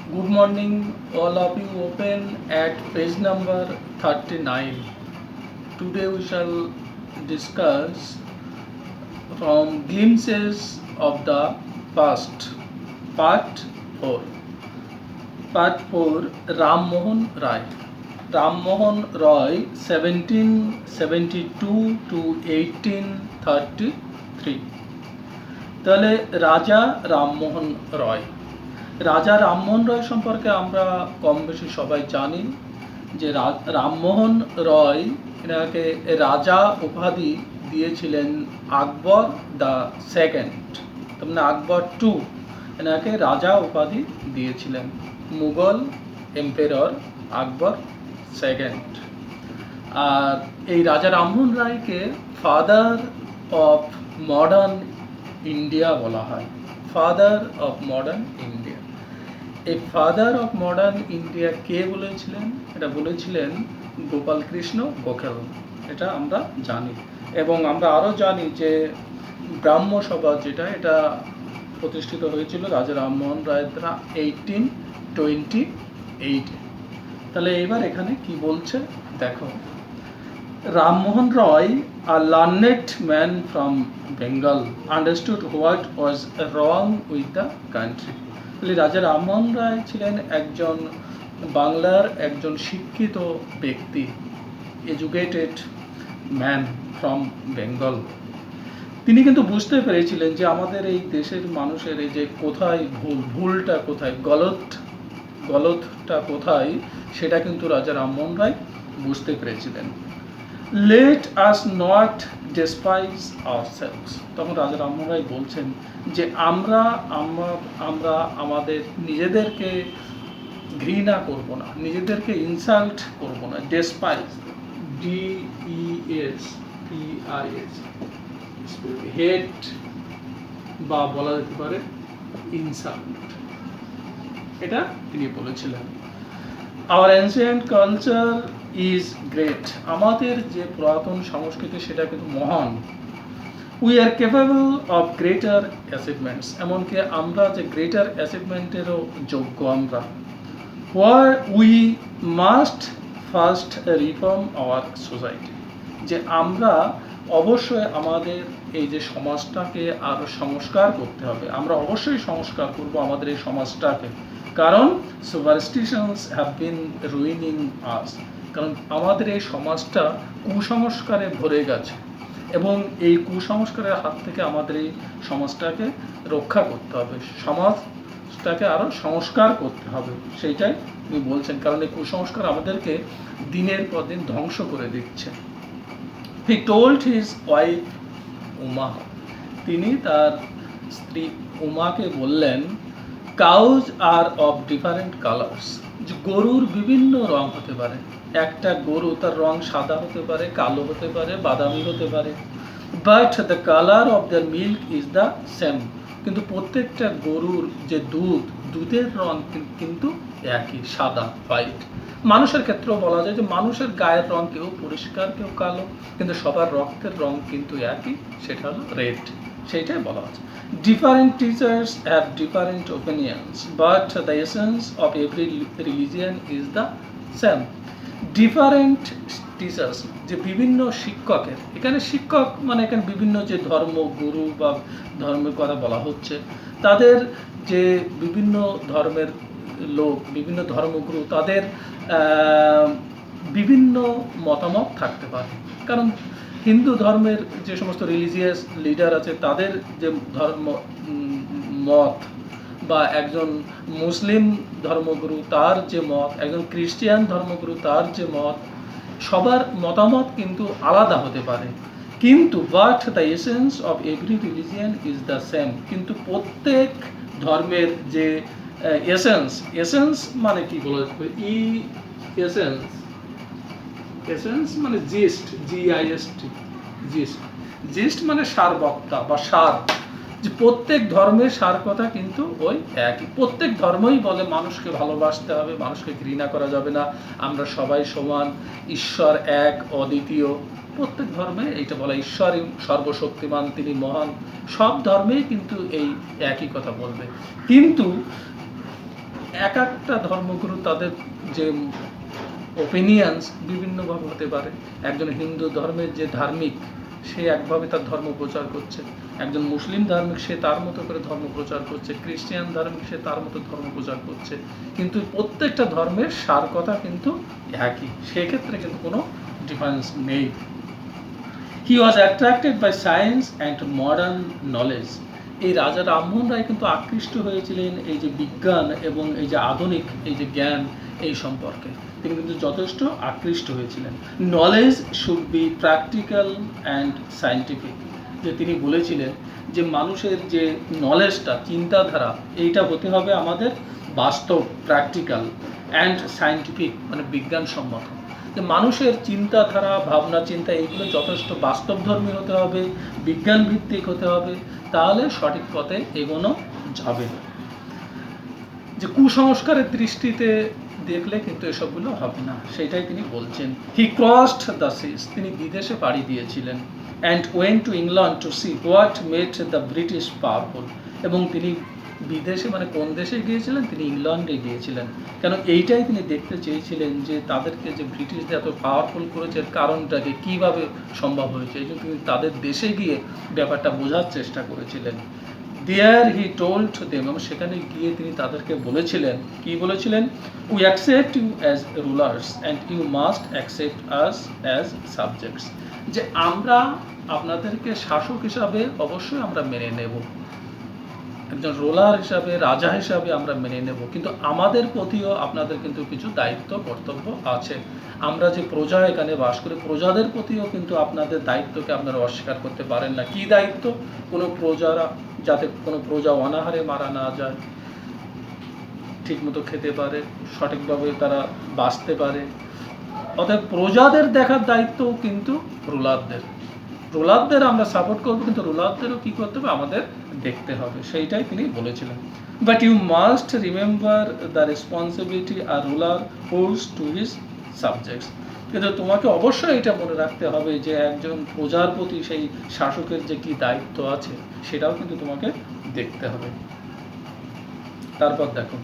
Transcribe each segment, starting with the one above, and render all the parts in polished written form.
Good morning, all of you. Open at page number 39. Today we shall discuss from glimpses of the past, part 4. Part 4, Ram Mohan Rai. Ram Mohan Roy, 1772 to 1833. তাহলে রাজা রামমোহন রয়। রাজা রামমোহন রয় সম্পর্কে আমরা কম বেশি সবাই জানি যে রামমোহন রয় এনাকে রাজা উপাধি দিয়েছিলেন আকবর দ্য সেকেন্ড, তার মানে আকবর টু এনাকে রাজা উপাধি দিয়েছিলেন, মুঘল এম্পেরর আকবর সেকেন্ড। আর এই রাজা রামমোহন রায়কে ফাদার অফ মডার্ন ইন্ডিয়া বলা হয়, ফাদার অফ মডার্ন ইন্ডিয়া। এই ফাদার অফ মডার্ন ইন্ডিয়া কে বলেছিলেন? এটা বলেছিলেন গোপাল কৃষ্ণ গোখেল, এটা আমরা জানি। এবং আমরা আরও জানি যে ব্রাহ্ম সভা যেটা এটা প্রতিষ্ঠিত হয়েছিল রাজা রামমোহন রায়ের দ্বারা 1828। তাহলে এবার এখানে কি বলছে দেখো। Rammohan Roy, a learned man from Bengal, understood what was wrong with the country. রাজা রামমোহন রায় ছিলেন একজন বাংলার একজন শিক্ষিত ব্যক্তি, এডুকেটেড ম্যান ফ্রম বেঙ্গল। তিনি কিন্তু বুঝতে পেরেছিলেন যে আমাদের এই দেশের মানুষের এই যে কোথায় ভুলটা কোথায়, গলতটা কোথায়, সেটা কিন্তু রাজা রামমোহন রায় বুঝতে পেরেছিলেন। লেট আস নট ডেসপাইজ আওয়ারসেলভস, তখন রাজা রামমোহন রায় বলছেন যে আমরা আমাদের নিজেদেরকে ঘৃণা করব না, নিজেদেরকে ইনসাল্ট করব না। ডেসপাইজ, DESPIS, হেট বা বলা যেতে পারে ইনসাল্ট, এটা তিনি বলেছিলেন। Our ancient culture is great, আমাদের যে পুরাতন সংস্কৃতি সেটা কিন্তু মহান। We are capable of greater achievements, এমনকি আমরা যে গ্রেটার অ্যাচিভমেন্টেরও যোগ্য আমরা। Where we must first reform our society, যে আমরা অবশ্যই আমাদের এই যে সমাজটাকে আরও সংস্কার করতে হবে, আমরা অবশ্যই সংস্কার করব আমাদের এই সমাজটাকে। কারণ সুপারস্টিশনস হ্যাভ বিন রুইনিং আস, কারণ আমাদের এই সমাজটা কুসংস্কারে ভরে গেছে এবং এই কুসংস্কারের হাত থেকে আমাদের এই সমাজটাকে রক্ষা করতে হবে, সমাজটাকে আরও সংস্কার করতে হবে, সেইটাই উনি বলছেন। কারণ এই কুসংস্কার আমাদেরকে দিনের পর দিন ধ্বংস করে দিচ্ছে। He told his wife Uma, তিনি তার স্ত্রী উমাকে বললেন, cows are of different colours, যে গরুর বিভিন্ন রং হতে পারে। একটা গরু তার রং সাদা হতে পারে, কালো হতে পারে, বাদামি হতে পারে, but the colour of the milk is the same, কিন্তু প্রত্যেকটা গরুর যে দুধের রং কিন্তু একই, সাদা, হোয়াইট। মানুষের ক্ষেত্রেও বলা যায় যে মানুষের গায়ের রং কেউ পরিষ্কার কেউ কালো, কিন্তু সবার রক্তের রং কিন্তু একই, সেটা হলো রেড, সেইটাই বলা হচ্ছে। Different teachers have different opinions, but the essence of every religion is the same. Different teachers, যে বিভিন্ন শিক্ষকের, এখানে শিক্ষক মানে এখানে বিভিন্ন যে ধর্মগুরু বা ধর্মের কথা বলা হচ্ছে, তাদের যে বিভিন্ন ধর্মের লোক, বিভিন্ন ধর্মগুরু, তাদের বিভিন্ন মতামত থাকতে পারে। কারণ হিন্দু ধর্মের যে সমস্ত রিলিজিয়াস লিডার আছে তাদের যে ধর্ম মত, বা একজন মুসলিম ধর্মগুরু তার যে মত, একজন খ্রিস্টিয়ান ধর্মগুরু তার যে মত, সবার মতামত কিন্তু আলাদা হতে পারে, কিন্তু but the essence of every religion is the same, কিন্তু প্রত্যেক ধর্মের যে এসেন্স মানে কি বলা যাবে, এসেন্স মানে জিস্ট, জিস্ট মানে সারবক্তা বা সার, যে প্রত্যেক ধর্মের সার কথা কিন্তু ওই একই। প্রত্যেক ধর্মই বলে মানুষকে ভালোবাসতে হবে, মানুষকে ঘৃণা করা যাবে না, আমরা সবাই সমান, ঈশ্বর এক অদ্বিতীয়। প্রত্যেক ধর্মে এইটা বলা, ঈশ্বর সর্বশক্তিমান, তিনি মহান, সব ধর্মেই কিন্তু এই একই কথা বলবে। কিন্তু এক একটা ধর্মগুরু তাদের যে ওপিনিয়ন্স বিভিন্নভাবে হতে পারে। একজন হিন্দু ধর্মের যে ধার্মিক, সে একভাবে তার ধর্ম প্রচার করছে, একজন মুসলিম ধার্মিক সে তার মতো করে ধর্ম প্রচার করছে, খ্রিস্টান ধার্মিক সে তার মতো ধর্ম প্রচার করছে, কিন্তু প্রত্যেকটা ধর্মের সার কথা কিন্তু একই, সেক্ষেত্রে কিন্তু কোনো ডিফারেন্স নেই। He was attracted by science and modern knowledge. এই রাজা রামমোহন রায় কিন্তু আকৃষ্ট হয়েছিলেন এই যে বিজ্ঞান এবং এই যে আধুনিক এই যে জ্ঞান এই সম্পর্কে তিনি কিন্তু যথেষ্ট আকৃষ্ট হয়েছিলেন। Knowledge should be practical and scientific, যে তিনি বলেছিলেন যে মানুষের যে নলেজটা, চিন্তাধারা, এইটা হতে হবে আমাদের বাস্তব, প্র্যাকটিক্যাল, অ্যান্ড সায়েন্টিফিক মানে বিজ্ঞানসম্মত। যে মানুষের চিন্তাধারা, ভাবনা চিন্তা এইগুলো যথেষ্ট বাস্তবধর্মী হতে হবে, বিজ্ঞান ভিত্তিক হতে হবে, তাহলে সঠিক পথে এগোনো যাবে। যে কুসংস্কারের দৃষ্টিতে দেখলে কিন্তু এসবগুলো হবে না, সেটাই তিনি বলছেন। হি ক্রসড দ্য সিস, তিনি বিদেশে পাড়ি দিয়েছিলেন। And went to England to see what made the British powerful, এবং তিনি বিদেশে মানে কোন দেশে গিয়েছিলেন, তিনি ইংল্যান্ডে গিয়েছিলেন। কেন এইটাই তিনি দেখতে চেয়েছিলেন যে তাদেরকে যে ব্রিটিশদের এত পাওয়ারফুল করেছে এর কারণটাকে কীভাবে সম্ভব হয়েছে, এই জন্য তিনি তাদের দেশে গিয়ে ব্যাপারটা বোঝার চেষ্টা করেছিলেন। দেয়ার হি টোল্ড দেম, এবং সেখানে গিয়ে তিনি তাদেরকে বলেছিলেন, কি বলেছিলেন, we accept you as rulers and you must accept us as subjects, যে আমরা আপনাদেরকে শাসক হিসাবে অবশ্যই আমরা মেনে নেব, একজন রুলার হিসাবে, রাজা হিসাবে আমরা মেনে নেব, কিন্তু আমাদের প্রতিও আপনাদের কিন্তু কিছু দায়িত্ব কর্তব্য আছে। আমরা যে প্রজা এখানে বাস করি, প্রজাদের প্রতিও কিন্তু আপনাদের দায়িত্বকে আপনারা অস্বীকার করতে পারেন না। কি দায়িত্ব? কোনো প্রজারা যাতে কোনো প্রজা অনাহারে মারা না যায়, ঠিকমতো খেতে পারে, সঠিকভাবে তারা বাঁচতে পারে। অতএব প্রজাদের দেখার দায়িত্বও কিন্তু রুলারদের। রুলারদের আমরা সাপোর্ট করবো, কিন্তু রুলারদেরও কী করতে হবে, আমাদের দেখতে হবে, সেইটাই তিনি বলেছিলেন। But you must remember the responsibility a ruler holds to his subjects, কিন্তু তোমাকে অবশ্যই এটা মনে রাখতে হবে যে একজন প্রজার প্রতি সেই শাসকের যে কি দায়িত্ব আছে সেটাও কিন্তু তোমাকে দেখতে হবে। তারপর দেখো,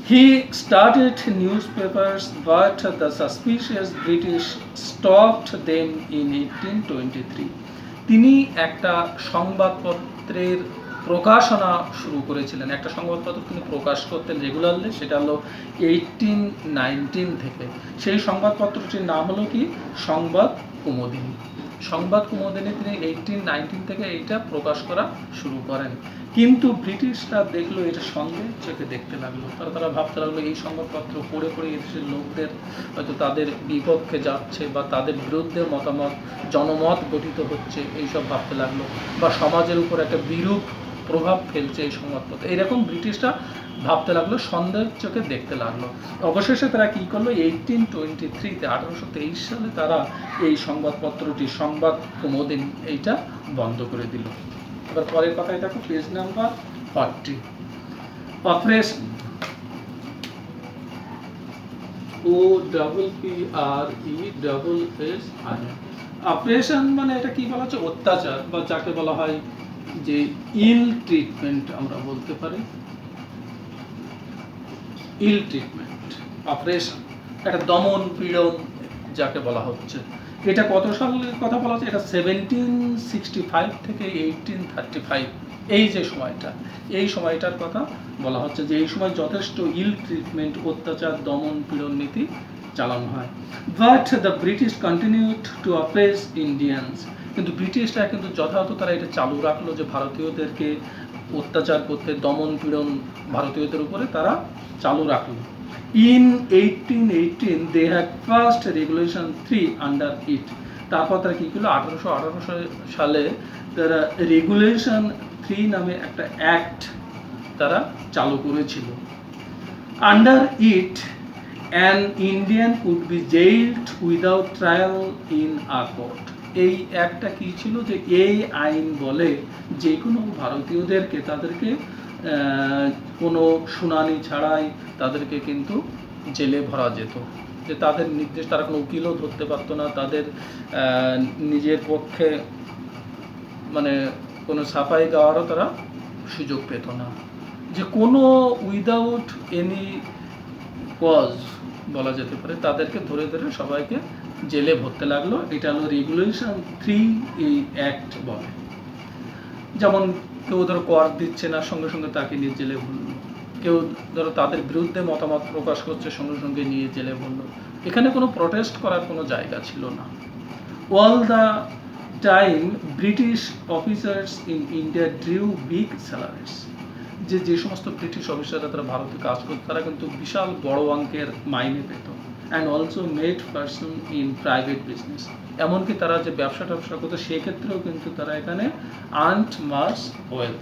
he started newspapers but the suspicious British stopped them in 1823. তিনি একটা সংবাদপত্রের প্রকাশনা শুরু করেছিলেন, একটা সংবাদপত্র তিনি প্রকাশ করতেন রেগুলারলি, সেটা হলো 1819 থেকে। সেই সংবাদপত্রটির নাম হলো কি, সংবাদ কুমুদিনী। সংবাদ কুমুদিনী তিনি 1819 থেকে এইটা প্রকাশ করা শুরু করেন। কিন্তু ব্রিটিশরা দেখলো এটা সন্দেহের চোখে দেখতে লাগলো, তারা ভাবতে লাগলো এই সংবাদপত্র পড়ে পড়ে এদেশের লোকদের হয়তো তাদের বিপক্ষে যাচ্ছে বা তাদের বিরুদ্ধে মতামত, জনমত গঠিত হচ্ছে, এইসব ভাবতে লাগলো, বা সমাজের উপর একটা বিরূপ প্রভাব ফেলছে এই সংবাদপত্র, এইরকম ব্রিটিশরা ভাবতে লাগলো, সন্দেহের চোখে দেখতে লাগলো। অবশেষে তারা কি করলো, 1823-তে 1823 সালে তারা এই সংবাদপত্রটি সংবাদ কুমুদিনী এইটা বন্ধ করে দিল। এবার পরের কথায় দেখো, page number 40। Operation, OPPRESSION, operation মানে এটা কি বলা হচ্ছে, অত্যাচার, বা যাকে বলা হয় যে ইল ট্রিটমেন্ট, আমরা বলতে পারি ইল ট্রিটমেন্ট, অপারেশন, একটা দমন পীড়ন যাকে বলা হচ্ছে। এটা কত সালের কথা বলা হচ্ছে, এটা 1765 থেকে 1835, এই যে সময়টা, এই সময়টার কথা বলা হচ্ছে, যে এই সময় যথেষ্ট ইল ট্রিটমেন্ট, অত্যাচার, দমন পীড়ন নীতি চালানো হয়। But the British continued to oppress Indians, কিন্তু ব্রিটিশরা কিন্তু যথাযথ তারা এটা চালু রাখলো যে ভারতীয়দেরকে অত্যাচার করতে, দমন পীড়ন ভারতীয়দের উপরে তারা চালু রাখলো। In 1818 they had passed Regulation 3 under it. তারপর তারা কি করলো, 1818 সালে তারা রেগুলেশন 3 নামে একটা অ্যাক্ট তারা চালু করেছিল। Under it an Indian could be jailed without trial in a court. এই একটা কি ছিল, যে এই আইন বলে যে কোনো ভারতীয়দেরকে তাদেরকে কোনো শুনানি ছাড়াই তাদেরকে কিন্তু জেলে ভরা যেত, যে তাদের নির্দেশ, তারা কোনো উকিলও ধরতে পারতো না, তাদের নিজের পক্ষে মানে কোনো সাফাই গাওয়ারও তারা সুযোগ পেত না। যে কোনো উইদাউট এনি কজ বলা যেতে পারে তাদেরকে ধরে ধরে সবাইকে জেলে ভরতে লাগলো। এটা হলো রেগুলেশন 3 এই অ্যাক্ট বলে। যেমন কেউ ধরো কর দিচ্ছে না, সঙ্গে সঙ্গে তাকে নিয়ে জেলে ভরলো। কেউ ধরো তাদের বিরুদ্ধে মতামত প্রকাশ করছে, সঙ্গে সঙ্গে নিয়ে জেলে ভরলো। এখানে কোনো প্রটেস্ট করার কোনো জায়গা ছিল না। All the time British officers in India drew big salaries. যে সমস্ত ব্রিটিশ অফিসাররা তারা ভারতে কাজ করতো তারা কিন্তু বিশাল বড় অঙ্কের মাইনে পেত। And also made person in private business. এমনকি তারা যে ব্যবসা করতো সেক্ষেত্রেও কিন্তু তারা এখানে আর্নড মাস ওয়েলথ,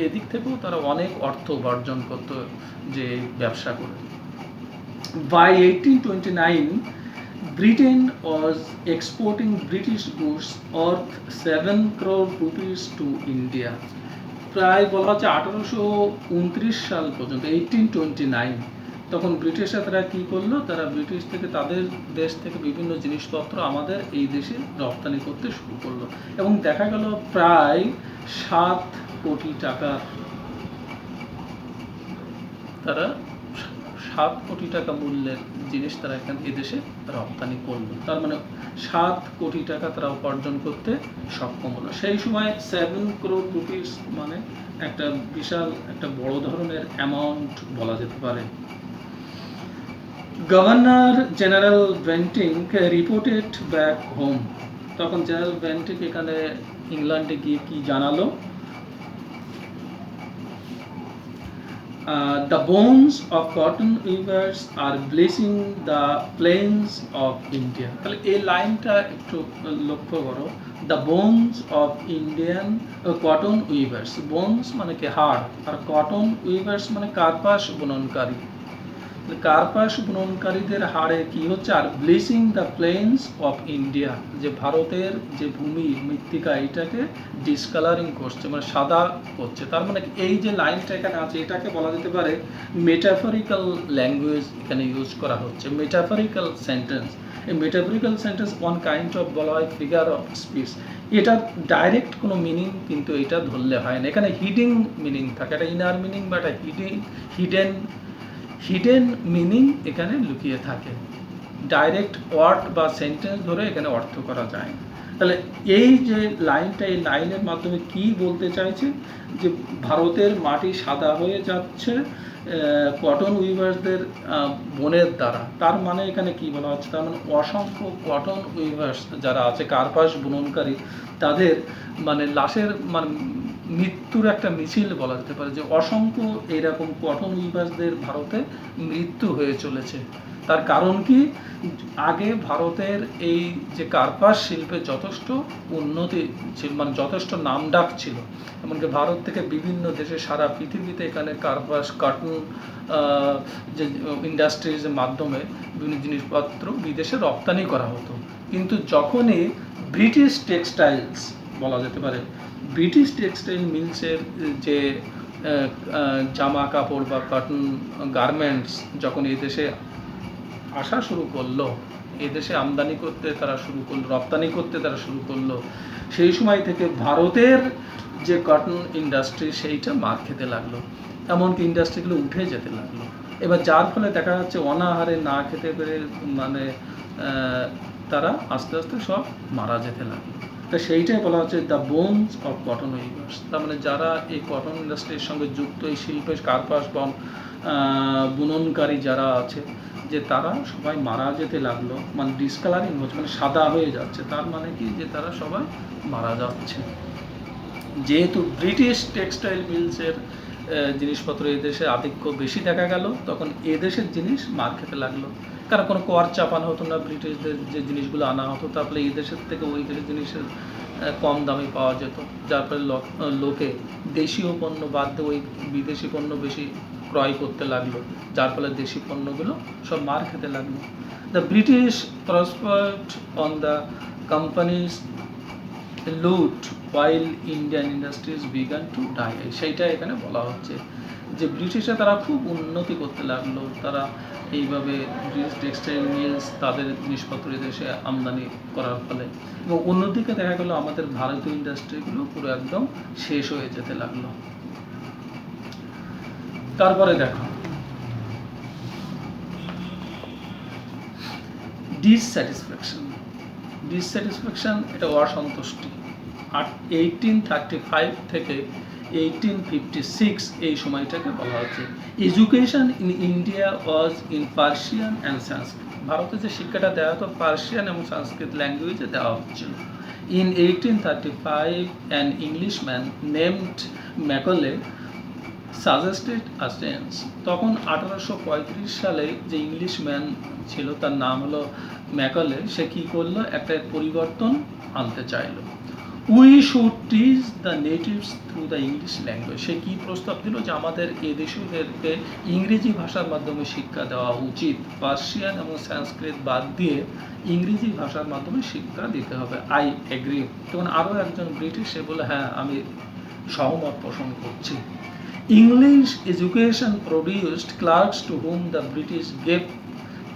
এদিক থেকেও তারা অনেক অর্থ উপার্জন করতো যে ব্যবসা করে। By 1829 Britain was exporting British goods worth 7 crore rupees to India. প্রায় বলা হচ্ছে 1829 সাল পর্যন্ত, 1829, তখন ব্রিটিশরা তারা কি করলো, তারা ব্রিটিশ থেকে তাদের দেশ থেকে বিভিন্ন জিনিসপত্র আমাদের এই দেশে রপ্তানি করতে শুরু করলো। এবং দেখা গেল প্রায় 7 কোটি টাকার তারা 7 কোটি টাকা মূল্যের জিনিস তারা এখানে এদেশে রপ্তানি করলো। তার মানে 7 কোটি টাকা তারা উপার্জন করতে সক্ষম হলো। সেই সময় 7 crore rupees মানে একটা বিশাল একটা বড় ধরনের অ্যামাউন্ট বলা যেতে পারে। Governor general Bentinck reported back home. তখন জেনারেল বেন্টিং এখানে ইংল্যান্ডে গিয়ে কি জানালো, the bones of cotton weavers are blessing the plains of India. তাহলে এই লাইনটা একটু লক্ষ্য করো। The bones of Indian cotton weavers. bones মানে কি হাড়, আর cotton weavers মানে কার্পাস বুননকারী। কার্পাস বুননকারীদের হাড়ে কি হচ্ছে, আর bleaching the plains of India, যে ভারতের যে ভূমি মৃত্তিকা এটাকে ডিসকালারিং করছে, মানে সাদা করছে। তার মানে এই যে লাইনটা এখানে আছে এটাকে বলা যেতে পারে মেটাফরিক্যাল ল্যাঙ্গুয়েজ এখানে ইউজ করা হচ্ছে, মেটাফরিক্যাল সেন্টেন্স। এই metaphorical sentence one kind of বলা হয় ফিগার অফ স্পিচ। এটা ডাইরেক্ট কোনো মিনিং কিন্তু এটা ধরলে হয় না, এখানে হিডিং মিনিং থাকে, একটা ইনার মিনিং বা একটা হিডেন মিনিং এখানে লুকিয়ে থাকে। ডাইরেক্ট ওয়ার্ড বা সেন্টেন্স ধরে এখানে অর্থ করা যায় না। তাহলে এই যে লাইনটা, এই লাইনের মাধ্যমে কি বলতে চাইছে, যে ভারতের মাটি সাদা হয়ে যাচ্ছে কটন উইভার্সদের বোনের দ্বারা। তার মানে এখানে কি বলা হচ্ছে, তার মানে অসংখ্য কটন উইভার্স যারা আছে, কার্পাস বুননকারী, তাদের মানে লাশের মানে মৃত্যুর একটা মিছিল বলা যেতে পারে, যে অসংখ্য এইরকম কটন উইভার্সদের ভারতে মৃত্যু হয়ে চলেছে। তার কারণ কি, আগে ভারতের এই যে কার্পাস শিল্পে যথেষ্ট উন্নতি ছিল, মানে যথেষ্ট নামডাক ছিল। এমনকি ভারত থেকে বিভিন্ন দেশে সারা পৃথিবীতে এখানে কার্পাস কটন যে ইন্ডাস্ট্রিজের মাধ্যমে বিভিন্ন জিনিসপত্র বিদেশে রপ্তানি করা হতো। কিন্তু যখনই ব্রিটিশ টেক্সটাইলস বলা যেতে পারে, ব্রিটিশ টেক্সটাইল মিলসের যে জামা কাপড় বা কটন গার্মেন্টস যখন এই দেশে আসা শুরু করলো, এদেশে আমদানি করতে তারা শুরু করলো, রপ্তানি করতে তারা শুরু করলো, সেই সময় থেকে ভারতের যে কটন ইন্ডাস্ট্রি সেইটা মার খেতে লাগলো, এমনকি ইন্ডাস্ট্রিগুলো উঠে যেতে লাগলো। এবার যার ফলে দেখা যাচ্ছে অনাহারে না খেতে পেরে মানে তারা আস্তে আস্তে সব মারা যেতে লাগলো। তো সেইটাই বলা হচ্ছে the bones of cotton weavers. তার মানে যারা এই কটন ইন্ডাস্ট্রির সঙ্গে যুক্ত, এই শিল্পের কার্পাস বা বুননকারী যারা আছে, যে তারা সবাই মারা যেতে লাগলো, মানে ডিসকালারিং হচ্ছে, মানে সাদা হয়ে যাচ্ছে। তার মানে কি, যে তারা সবাই মারা যাচ্ছে। যেহেতু ব্রিটিশ টেক্সটাইল মিলসের জিনিসপত্র এদেশে আধিক্য বেশি দেখা গেল, তখন এদেশের জিনিস মার খেতে লাগলো। কারণ কোনো কর চাপানো হতো না, ব্রিটিশদের যে জিনিসগুলো আনা হতো তারপরে এই দেশের থেকে ওই দেশের জিনিসের কম দামে পাওয়া যেত, যার ফলে লোকে দেশীয় পণ্য বাদ দিয়ে ওই বিদেশি পণ্য বেশি ক্রয় করতে লাগলো, যার ফলে দেশি পণ্যগুলো সব মার খেতে লাগলো। The British prospered on the companies লুট while Indian industries began to die. সেইটা এখানে বলা হচ্ছে যে ব্রিটিশরা তারা খুব উন্নতি করতে লাগলো, তারা এইভাবে ব্রিটিশ টেক্সটাইল মিলস তাদের জিনিসপত্র দেশে আমদানি করার ফলে, এবং অন্যদিকে দেখা গেলো আমাদের ভারতীয় ইন্ডাস্ট্রিগুলো পুরো একদম শেষ হয়ে যেতে লাগলো। তারপরে দেখো ডিসস্যাটিসফ্যাকশন এটা অসন্তুষ্টি। 1835 থেকে 1856 এই সময়টাকে বলা হচ্ছে। Education in India was in Persian and Sanskrit. ভারতে যে শিক্ষাটা দেওয়া হতো পার্সিয়ান এবং সংস্কৃত ল্যাঙ্গুয়েজে দেওয়া হচ্ছিল। In 1835, an Englishman named Macaulay suggested a change. তখন 1835 সালে যে ইংলিশম্যান ছিল তার নাম হলো ম্যাকলে, সে কি করলো, একটা পরিবর্তন আনতে চাইলো। We should teach the natives through the English language. সে কি প্রস্তাব দিল যে আমাদের এদেশীয়দেরকে ইংরেজি ভাষার মাধ্যমে শিক্ষা দেওয়া উচিত, পার্সিয়ান এবং সংস্কৃত বাদ দিয়ে ইংরেজি ভাষার মাধ্যমে শিক্ষা দিতে হবে। I agree. তখন আরও একজন ব্রিটিশ, সে বলে হ্যাঁ আমি সহমত পোষণ করছি। English education produced clerks to whom the British gave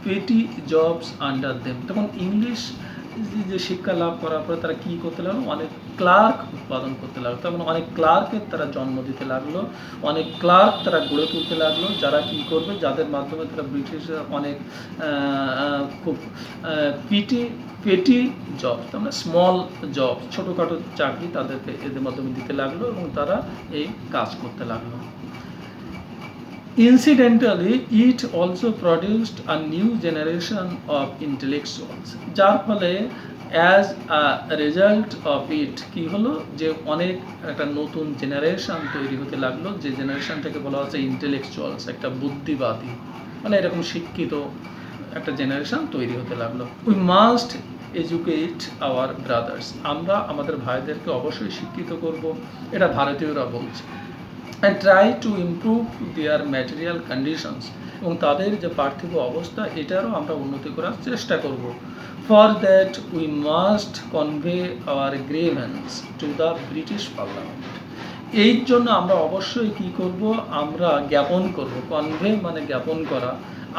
petty jobs under them. তখন ইংলিশ যে শিক্ষা লাভ করার পরে তারা কি করতে লাগলো, অনেক ক্লার্ক উৎপাদন করতে লাগলো। তার মানে অনেক ক্লার্কের তারা জন্ম দিতে লাগলো, অনেক ক্লার্ক তারা গড়ে তুলতে লাগলো, যারা কি করবে, যাদের মাধ্যমে তারা ব্রিটিশরা অনেক খুব পেটি জব, তার মানে স্মল জব, ছোটোখাটো চাকরি তাদেরকে এদের মাধ্যমে দিতে লাগলো এবং তারা এই কাজ করতে লাগলো। Incidentally, it also produced a new generation of intellectuals. যার ফলে as a result of it কি হলো, যে অনেক একটা নতুন জেনারেশন তৈরি হতে লাগলো, যে জেনারেশনটাকে বলা হচ্ছে ইন্টেলেকচুয়ালস, একটা বুদ্ধিবাদী, মানে এরকম শিক্ষিত একটা জেনারেশন তৈরি হতে লাগলো। We must educate hour brothers. আমরা আমাদের ভাইদেরকে অবশ্যই শিক্ষিত করব, এটা ভারতীয়রা বলছে। and try to improve their material conditions, এবং তাদের যে পার্থিব অবস্থা এটারও আমরা উন্নতি করার চেষ্টা করব। for that we must convey our grievance to the British Parliament. এই জন্য আমরা অবশ্যই কি করব, আমরা জ্ঞাপন করব। কনভে মানে জ্ঞাপন করা,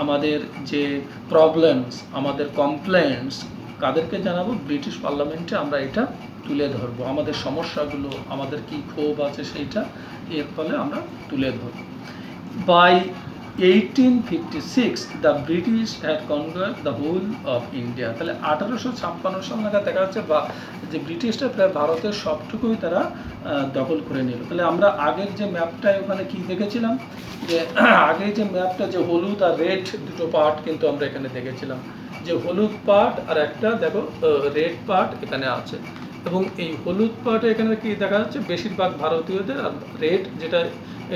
আমাদের যে প্রবলেমস, আমাদের কমপ্লেন্টস কাদেরকে জানাবো, ব্রিটিশ পার্লামেন্টে আমরা এটা তুলে ধরবো, আমাদের সমস্যাগুলো, আমাদের কি ক্ষোভ আছে সেইটা এর ফলে আমরা তুলে ধরব। By 1856 the British had conquered the whole of India. তাহলে 1856 সাল নাগাদ দেখা যাচ্ছে বা যে ব্রিটিশরা প্রায় ভারতের সবটুকুই তারা দখল করে নিল। তাহলে আমরা আগের যে ম্যাপটায় ওখানে কি দেখেছিলাম, যে আগে যে ম্যাপটা যে হলুদ আর রেড দুটো পার্ট কিন্তু আমরা এখানে দেখেছিলাম, যে হলুদ পার্ট আর একটা দেখো রেড পার্ট এখানে আছে, এবং এই হলুদ পার্টে এখানে কি দেখা যাচ্ছে, বেশিরভাগ ভারতীয়দের, আর রেড যেটা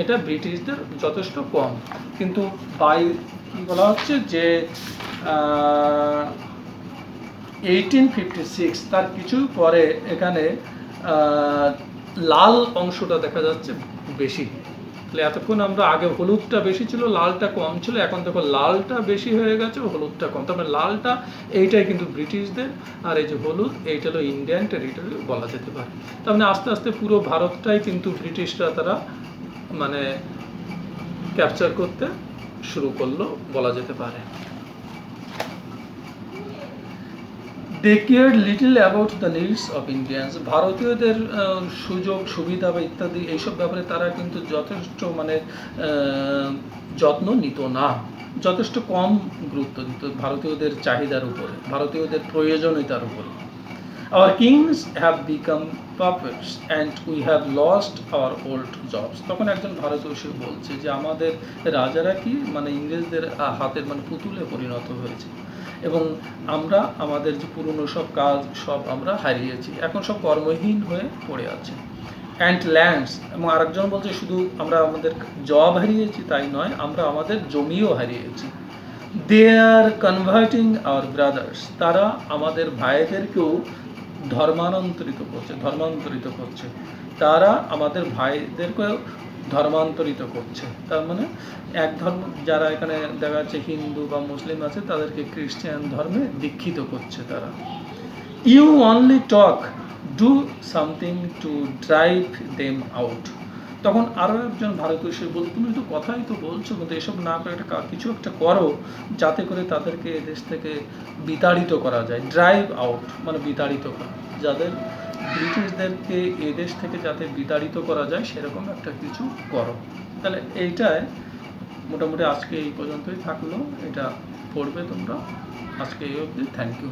এটা ব্রিটিশদের যথেষ্ট কম। কিন্তু বাই কি বলা হচ্ছে যে 1856 তার কিছু পরে এখানে লাল অংশটা দেখা যাচ্ছে বেশি। তাহলে এতক্ষণ আমরা আগে হলুদটা বেশি ছিল, লালটা কম ছিল, এখন দেখো লালটা বেশি হয়ে গেছে, হলুদটা কম। তার মানে লালটা এইটাই কিন্তু ব্রিটিশদের, আর এই যে হলুদ এইটা হলো ইন্ডিয়ান টেরিটরি বলা যেতে পারে। তার মানে আস্তে আস্তে পুরো ভারতটাই কিন্তু ব্রিটিশরা তারা মানে ক্যাপচার করতে শুরু করলো বলা যেতে পারে। They cared little about the needs of Indians. ভারতীয়দের সুযোগ সুবিধা বা ইত্যাদি এইসব ব্যাপারে তারা কিন্তু যথেষ্ট মানে যত্ন নিত না, যথেষ্ট কম গুরুত্ব দিত ভারতীয়দের চাহিদার উপরে, ভারতীয়দের প্রয়োজনীয়তার উপরে। Our kings have become puppets and we have lost our old jobs. তখন একজন ভারতীয় সে বলছে যে আমাদের রাজারা কি মানে ইংরেজদের হাতের মানে পুতুলে পরিণত হয়েছে, এবং আমরা আমাদের যে পুরনো সব কাজ সব আমরা হারিয়েছি, এখন সব কর্মহীন হয়ে পড়ে আছে। অ্যান্ড ল্যান্ডস, এবং আরেকজন বলছে শুধু আমরা আমাদের জব হারিয়েছি তাই নয়, আমরা আমাদের জমিও হারিয়েছি। দে আর কনভার্টিং আওয়ার ব্রাদার্স, তারা আমাদের ভাইদেরকেও ধর্মান্তরিত করছে, তারা আমাদের ভাইদেরকেও ধর্মান্তরিত করছে। তার মানে এক ধর্ম যারা এখানে দেখা যাচ্ছে হিন্দু বা মুসলিম আছে তাদেরকে খ্রিস্টান ধর্মে দীক্ষিত করছে তারা। You only talk, do something to drive them out. তখন আরও একজন ভারতীয় সে বলতো তুমি তো কথাই তো বলছো, কিন্তু এসব না করে একটা কিছু একটা করো যাতে করে তাদেরকে এদেশ থেকে বিতাড়িত করা যায়। ড্রাইভ আউট মানে বিতাড়িত করা, যাদের ব্রিটিশদেরকে এদেশ থেকে যাতে বিতাড়িত করা যায় সেরকম একটা কিছু করো। তাহলে এইটায় মোটামুটি আজকে এই পর্যন্তই থাকলো, এটা পড়বে তোমরা। আজকে এই অবধি, থ্যাংক ইউ।